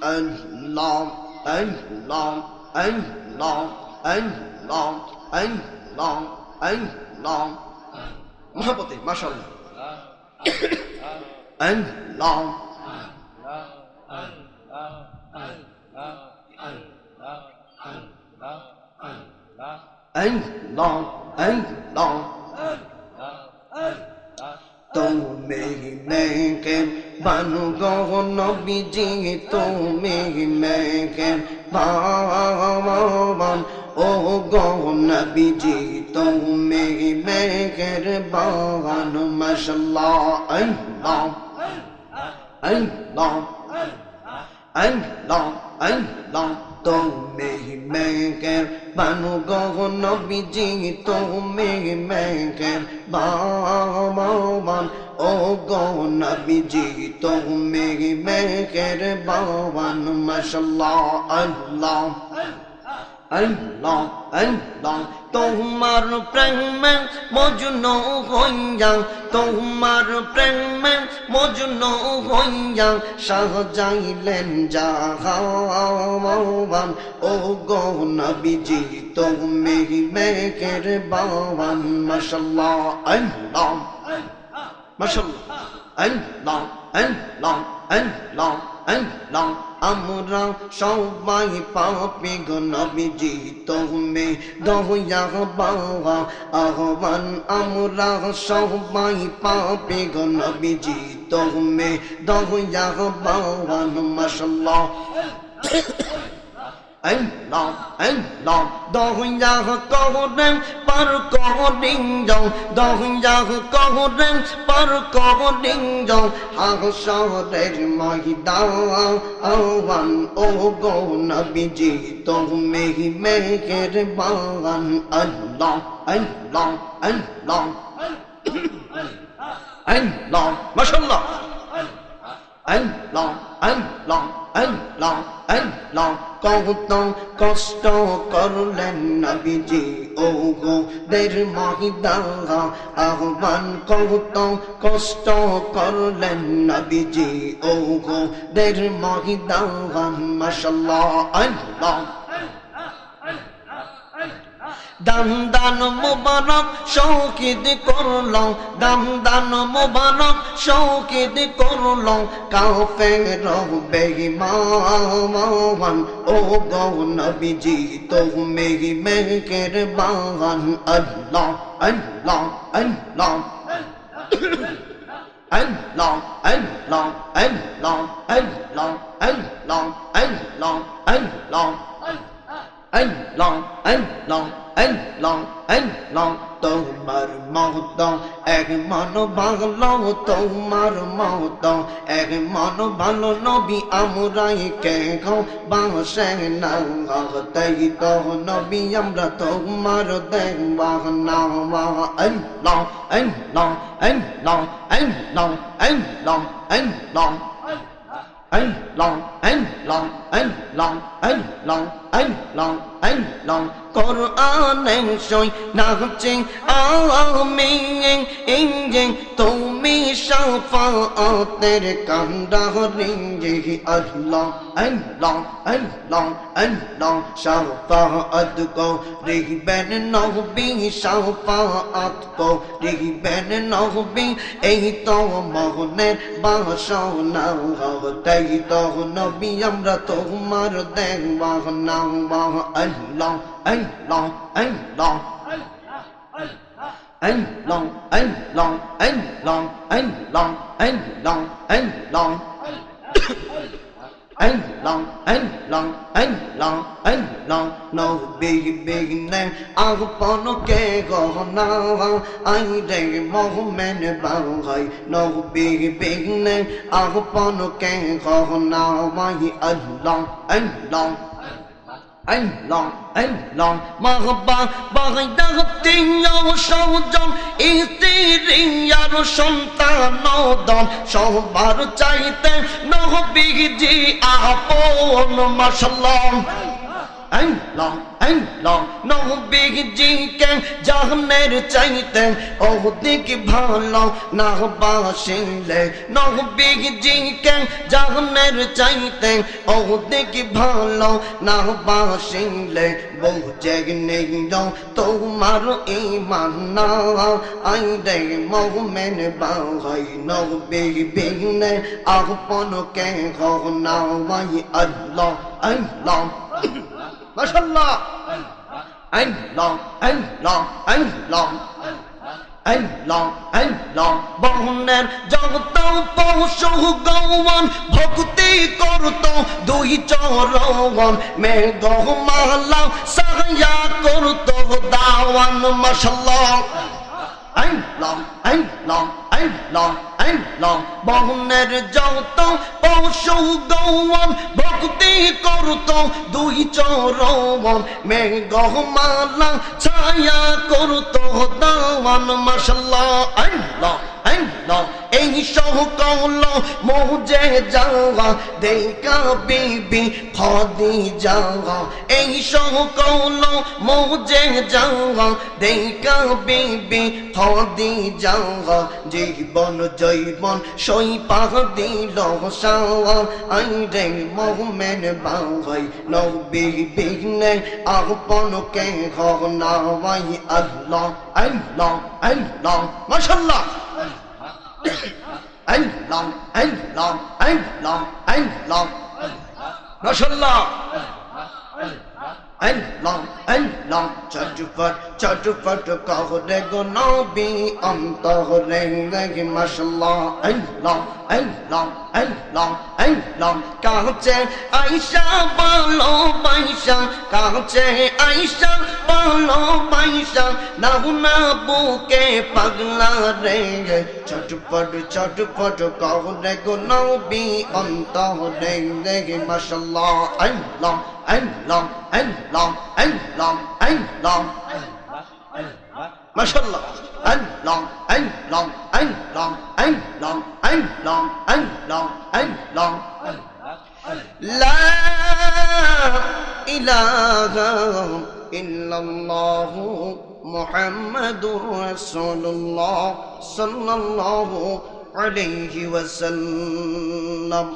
আল্লাহ আল্লাহ আল্লাহ আল্লাহ আল্লাহ আল্লাহ মহব্বতে মাশাআল্লাহ আল্লাহ আল্লাহ আল্লাহ তুমি মেঘে বানু গো নবীজি তুমি মেঘে বান ও গো নবীজি তুমি মেঘের বান মাশাআল্লাহ আল্লাহ আল্লাহ আল্লাহ আল্লাহ তুমি মেঘের বানু গো নবীজি তুমি মেঘের বান ও গো নবীজি তুমি মেঘের বান মাশাআল্লাহ আল্লাহ আল্লাহ আল্লাহ তোমার প্রেমে মজনু হইয়া তোমার প্রেমে মজনু হইয়া সাজাইলেন জাহান ও গো নবীজি তুমি মেঘের বান মাশাআল্লাহ আল্লাহ মাশাআল্লাহ আল্লাহ আল্লাহ আল্লাহ আল্লাহ আমরা সবাই পাপী গো নবীজি তুমি দয়া বাবা আহ্বান আমরা সবাই পাপী গো নবীজি তুমি দয়া বাবা মাশাআল্লাহ আল্লাহ আল্লাহ দয়া করেন পার করিং যাও দয়া করেন পার করিং যাও হাসরের ময়দান ও গো নবীজি তুমি মেঘের বান আল্লাহ আল্লাহ আল্লাহ আল্লাহ মাশাআল্লাহ আল্লাহ আল্লাহ আল্লাহ আল্লাহ কত কষ্ট করলেন নবীজি ও গো দের ময়দান আহ্বান কত কষ্ট করলেন নবীজি ও গো দের ময়দান মাশাআল্লাহ আল্লাহ দান দান মুবারক শৌকিত করলো দান দান মুবারক শৌকিত করলো কাফের বেঈমান ও গো নবীজি তুমি মেঘের বান আল্লাহ আল্লাহ আল্লাহ আল্লাহ আল্লাহ আল্লাহ আল্লাহ আল্লাহ আল্লাহ আল্লাহ আল্লাহ আল্লাহ আল্লাহ আল্লাহ তোমার মত এক মন ভালো তোমার মত এক মন ভালো নবী আমরাই কে গো বাসে না তাই তো নবী আমরা তোমার দেখবাহ না আল্লাহ আল্লাহ আল্লাহ আল্লাহ আল্লাহ আল্লাহ আল্লাহ আল্লাহ আল্লাহ আল্লাহ আল্লাহ আল্লাহ কোরআনে সই নাচে আমিন ইঞ্জে তুমি শাফাআতের কান্ডারি আল্লাহ আল্লাহ আল্লাহ আল্লাহ শাফাআত কো রিবেন নবী শাফাআত কো রিবেন নবী এই তো মনের বাসনা তাই তো নবী আমরা তোমার দেখবাহ না আল্লাহ আল্লাহ আল্লাহ আল্লাহ আল্লাহ আল্লাহ আল্লাহ আল্লাহ আল্লাহ আল্লাহ আল্লাহ আল্লাহ আল্লাহ নবী বিঘ্নে আপন কে গহনা আই রে মোহাম্মদ বাহাই নবী বিঘ্নে আপন কে গহনা মাই আল্লাহ আল্লাহ আল্লাহ আল্লাহ মাহবা বাগাইদা তিনও সৌজন ইস্ত্রি আর সন্তান দন সবার চাইতে নবীজি আপন মাশাআল্লাহ আল্লাহ আল্লাহ নবীজিকে জাহানের চাইতে অধিক ভালো না বাসিলে নবীজিকে জাহানের চাইতে অধিক ভালো না বাসিলে বুঝে নেই তোমার ঈমান না আইরে মুমিন ভাই নবী বিনে আপন কে হো না ওই আল্লাহ আল্লাহ মাশাআল্লাহ আল্লাহ আল্লাহ আল্লাহ আল্লাহ আল্লাহ বহনের জগত পশু গৌন ভক্তি করত দুই চরণ মেঘমালা সায়া করত দাওয়ান মাশাআল্লাহ আল্লাহ আল্লাহ আল্লাহ আল্লাহ বহনের যত পশু গৌন ভক্তি করত দুই চরণ মেঘমালা ছায়া করত দাওয়ান মাশাআল্লাহ আল্লাহ আল্লাহ এই সকল মোজে যাওয়া দেখা বিবি খাদিজা এই সকল মোজে যাওয়া দেখা বিবি খাদিজা জীবন জৈবন সইপা দিল সাওয়া আইরে মুমিন ভাই নবী বিনে আপন কে হো না ওই আল্লাহ আল্লাহ আল্লাহ মাশাআল্লাহ আল্লাহ আল্লাহ আল্লাহ আল্লাহ মাশাআল্লাহ আল্লাহ আল্লাহ চটপট কহরে গো নবী অন্তরে গে মাশাআল্লাহ আল্লাহ আল্লাহ আল্লাহ আল্লাহ কাছে আয়েশা বলো বাইশা কাছে আয়েশা বলো বাইশা না বুকে পাগলা রে চটপট কহরে গো নবী অন্তরে গে মাশাআল্লাহ আল্লাহ আল্লাহ আল্লাহ আল্লাহ আল্লাহ মাশাআল্লাহ আল্লাহ আল্লাহ আল্লাহ আল্লাহ আল্লাহ আল্লাহ আল্লাহ লা ইলাহা ইল্লাল্লাহ মুহাম্মাদুর রাসূলুল্লাহ সাল্লাল্লাহু আলাইহি ওয়াসাল্লাম।